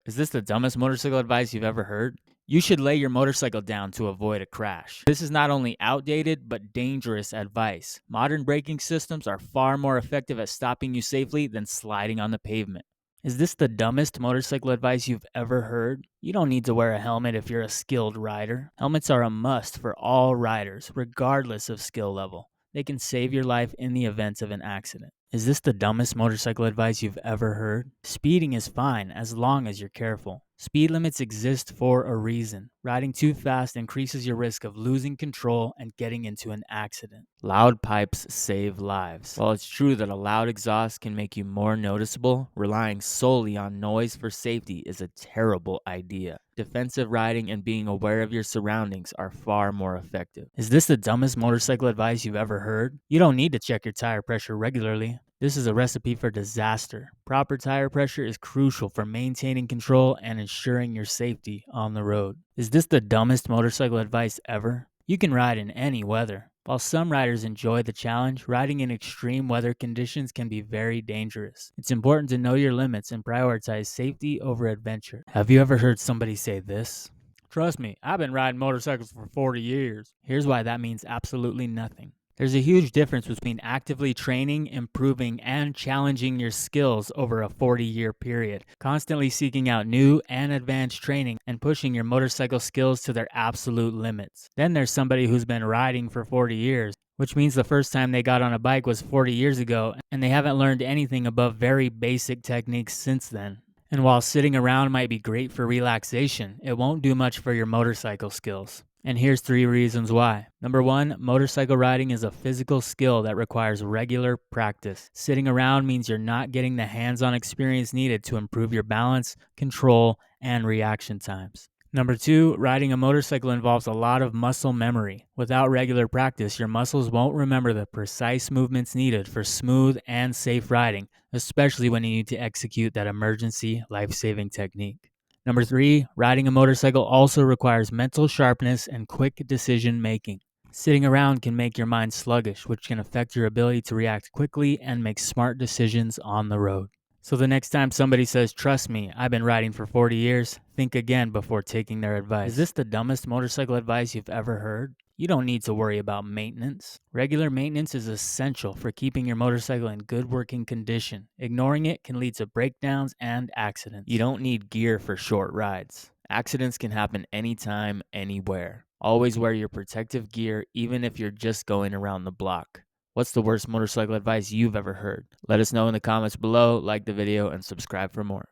Is this the dumbest motorcycle advice you've ever heard? You should lay your motorcycle down to avoid a crash. This is not only outdated, but dangerous advice. Modern braking systems are far more effective at stopping you safely than sliding on the pavement. Is this the dumbest motorcycle advice you've ever heard? You don't need to wear a helmet if you're a skilled rider. Helmets are a must for all riders, regardless of skill level. They can save your life in the event of an accident. Is this the dumbest motorcycle advice you've ever heard? Speeding is fine as long as you're careful. Speed limits exist for a reason. Riding too fast increases your risk of losing control and getting into an accident. Loud pipes save lives. While it's true that a loud exhaust can make you more noticeable, relying solely on noise for safety is a terrible idea. Defensive riding and being aware of your surroundings are far more effective. Is this the dumbest motorcycle advice you've ever heard? You don't need to check your tire pressure regularly. This is a recipe for disaster. Proper tire pressure is crucial for maintaining control and ensuring your safety on the road. Is this the dumbest motorcycle advice ever? You can ride in any weather. While some riders enjoy the challenge, riding in extreme weather conditions can be very dangerous. It's important to know your limits and prioritize safety over adventure. Have you ever heard somebody say this? Trust me, I've been riding motorcycles for 40 years. Here's why that means absolutely nothing. There's a huge difference between actively training, improving, and challenging your skills over a 40-year period, constantly seeking out new and advanced training and pushing your motorcycle skills to their absolute limits. Then there's somebody who's been riding for 40 years, which means the first time they got on a bike was 40 years ago, and they haven't learned anything above very basic techniques since then. And while sitting around might be great for relaxation, it won't do much for your motorcycle skills. And here's 3 reasons why. Number 1, motorcycle riding is a physical skill that requires regular practice. Sitting around means you're not getting the hands-on experience needed to improve your balance, control, and reaction times. Number 2, riding a motorcycle involves a lot of muscle memory. Without regular practice, your muscles won't remember the precise movements needed for smooth and safe riding, especially when you need to execute that emergency life-saving technique. Number 3, riding a motorcycle also requires mental sharpness and quick decision making. Sitting around can make your mind sluggish, which can affect your ability to react quickly and make smart decisions on the road. So the next time somebody says, "Trust me, I've been riding for 40 years, think again before taking their advice. Is this the dumbest motorcycle advice you've ever heard? You don't need to worry about maintenance. Regular maintenance is essential for keeping your motorcycle in good working condition. Ignoring it can lead to breakdowns and accidents. You don't need gear for short rides. Accidents can happen anytime, anywhere. Always wear your protective gear, even if you're just going around the block. What's the worst motorcycle advice you've ever heard? Let us know in the comments below, like the video, and subscribe for more.